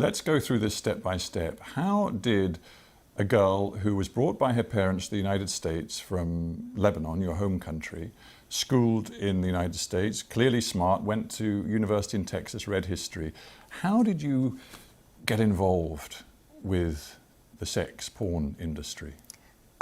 let's go through this step by step. How did a girl who was brought by her parents to the United States from Lebanon, your home country, schooled in the United States, clearly smart, went to university in Texas, read history. How did you get involved with the sex porn industry?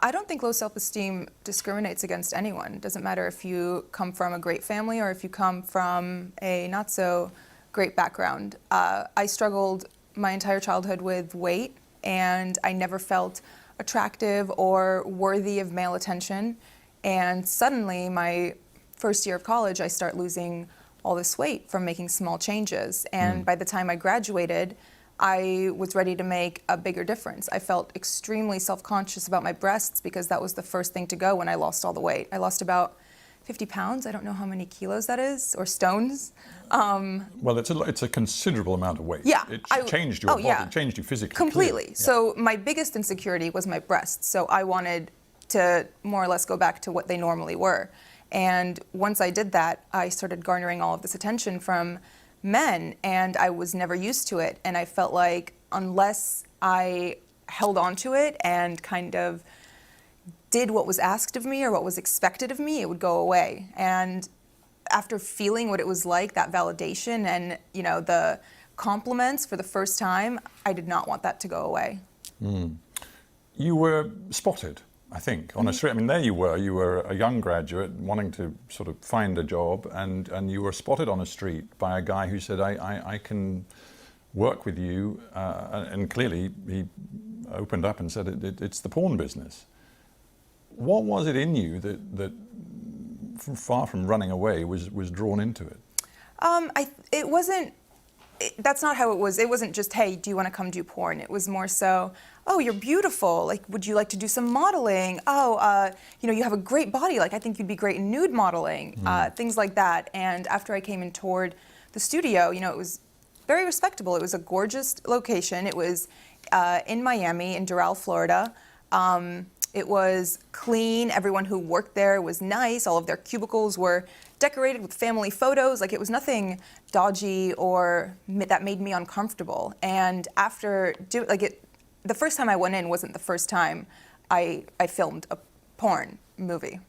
I don't think low self-esteem discriminates against anyone. It doesn't matter if you come from a great family or if you come from a not so great background. I struggled my entire childhood with weight, and I never felt attractive or worthy of male attention. And suddenly, my first year of college, I start losing all this weight from making small changes. And by the time I graduated, I was ready to make a bigger difference. I felt extremely self-conscious about my breasts because that was the first thing to go when I lost all the weight. I lost about 50 pounds. I don't know how many kilos that is, or stones. Well, it's a considerable amount of weight. Yeah. It changed your body, it changed you physically. Completely. Yeah. So my biggest insecurity was my breasts. So I wanted to more or less go back to what they normally were. And once I did that, I started garnering all of this attention from men, and I was never used to it. And I felt like unless I held on to it and kind of did what was asked of me or what was expected of me, it would go away. And after feeling what it was like, that validation and, you know, the compliments for the first time, I did not want that to go away. You were spotted, I think, on a street. I mean, there you were a young graduate wanting to sort of find a job, and you were spotted on a street by a guy who said, I can work with you, and clearly he opened up and said, it's the porn business. What was it in you that far from running away, was drawn into it? It wasn't. That's not how it was. It wasn't just, hey, do you want to come do porn? It was more so, oh, you're beautiful. Like, would you like to do some modeling? Oh, you know, you have a great body. Like, I think you'd be great in nude modeling. Things like that. And after I came and toured the studio, you know, it was very respectable. It was a gorgeous location. It was in Miami, in Doral, Florida. It was clean. Everyone who worked there was nice. All of their cubicles were decorated with family photos. Like, it was nothing dodgy or that made me uncomfortable. And after the first time I went in wasn't the first time I filmed a porn movie.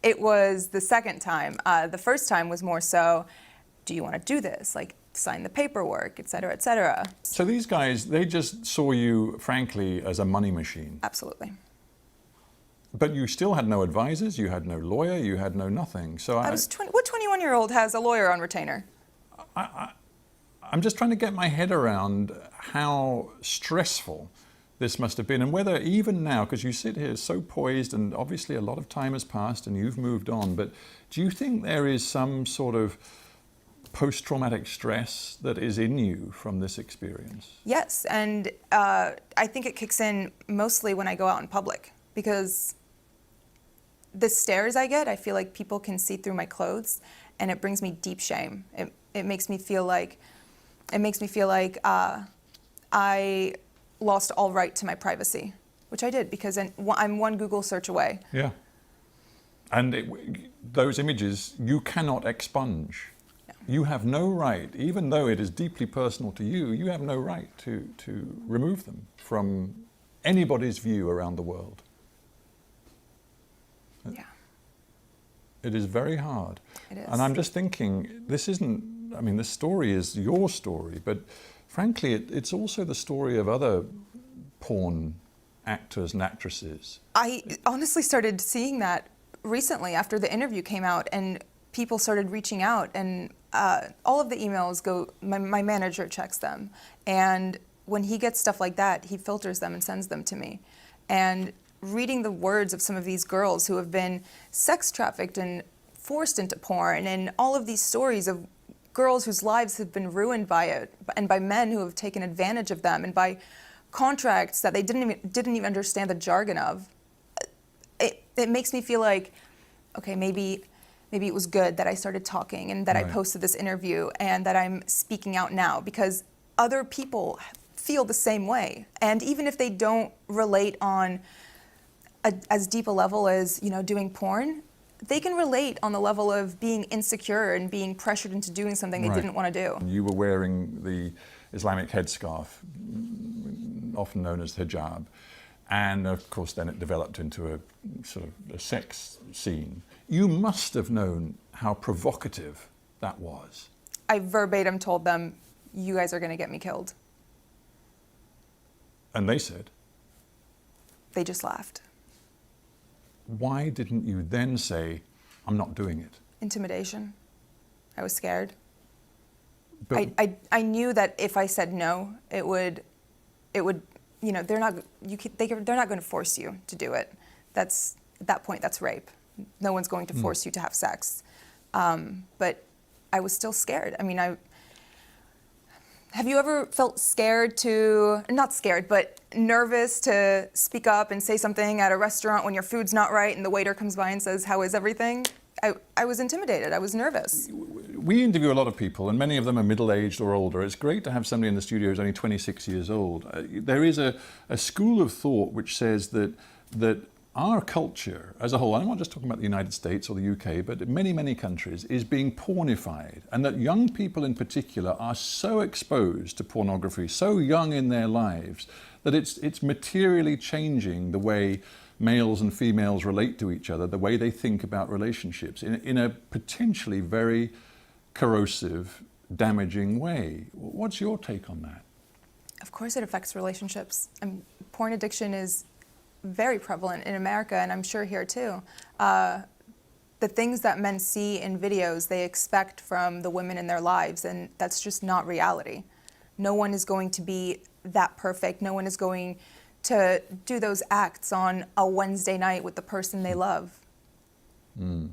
It was the second time. The first time was more so, do you want to do this? Like, sign the paperwork, et cetera, et cetera. So these guys, they just saw you, frankly, as a money machine. Absolutely. But you still had no advisors, you had no lawyer, you had no nothing. So I was what 21-year-old has a lawyer on retainer? I'm just trying to get my head around how stressful this must have been, and whether even now, because you sit here so poised, and obviously a lot of time has passed and you've moved on, but do you think there is some sort of post-traumatic stress that is in you from this experience? Yes, and I think it kicks in mostly when I go out in public, because the stares I get, I feel like people can see through my clothes, and it brings me deep shame. It makes me feel like I lost all right to my privacy, which I did, because I'm one Google search away. Yeah. And those images you cannot expunge. You have no right, even though it is deeply personal to you, you have no right to remove them from anybody's view around the world. Yeah. It is very hard. It is. And I'm just thinking, this isn't, I mean, this story is your story, but frankly, it's also the story of other porn actors and actresses. I honestly started seeing that recently after the interview came out, and people started reaching out, and all of the emails go, my manager checks them. And when he gets stuff like that, he filters them and sends them to me. And reading the words of some of these girls who have been sex trafficked and forced into porn, and all of these stories of girls whose lives have been ruined by it, and by men who have taken advantage of them, and by contracts that they didn't even understand the jargon of, it makes me feel like, okay, maybe it was good that I started talking and that I posted this interview and that I'm speaking out now, because other people feel the same way. And even if they don't relate on as deep a level as, you know, doing porn, they can relate on the level of being insecure and being pressured into doing something they Right. didn't want to do. You were wearing the Islamic headscarf, often known as hijab, and of course then it developed into a sort of a sex scene. You must have known how provocative that was. I verbatim told them, "You guys are going to get me killed." And they said, They just laughed. why didn't you then say, I'm not doing it? Intimidation. I was scared. But I knew that if I said no, it would, you know, they're not going to force you to do it. At that point, that's rape. No one's going to force you to have sex. But I was still scared. I mean, have you ever felt scared not scared, but nervous to speak up and say something at a restaurant when your food's not right and the waiter comes by and says, "How is everything?" I was intimidated. I was nervous. we interview a lot of people, and many of them are middle-aged or older. It's great to have somebody in the studio who's only 26 years old. There is a school of thought which says that our culture as a whole, I'm not just talking about the United States or the UK, but many, many countries, is being pornified, and that young people in particular are so exposed to pornography, so young in their lives, that it's materially changing the way males and females relate to each other, the way they think about relationships in a potentially very corrosive, damaging way. What's your take on that? Of course it affects relationships. Porn addiction is very prevalent in America, and I'm sure here too. The things that men see in videos, they expect from the women in their lives, and that's just not reality. No one is going to be that perfect. No one is going to do those acts on a Wednesday night with the person they love. Mm.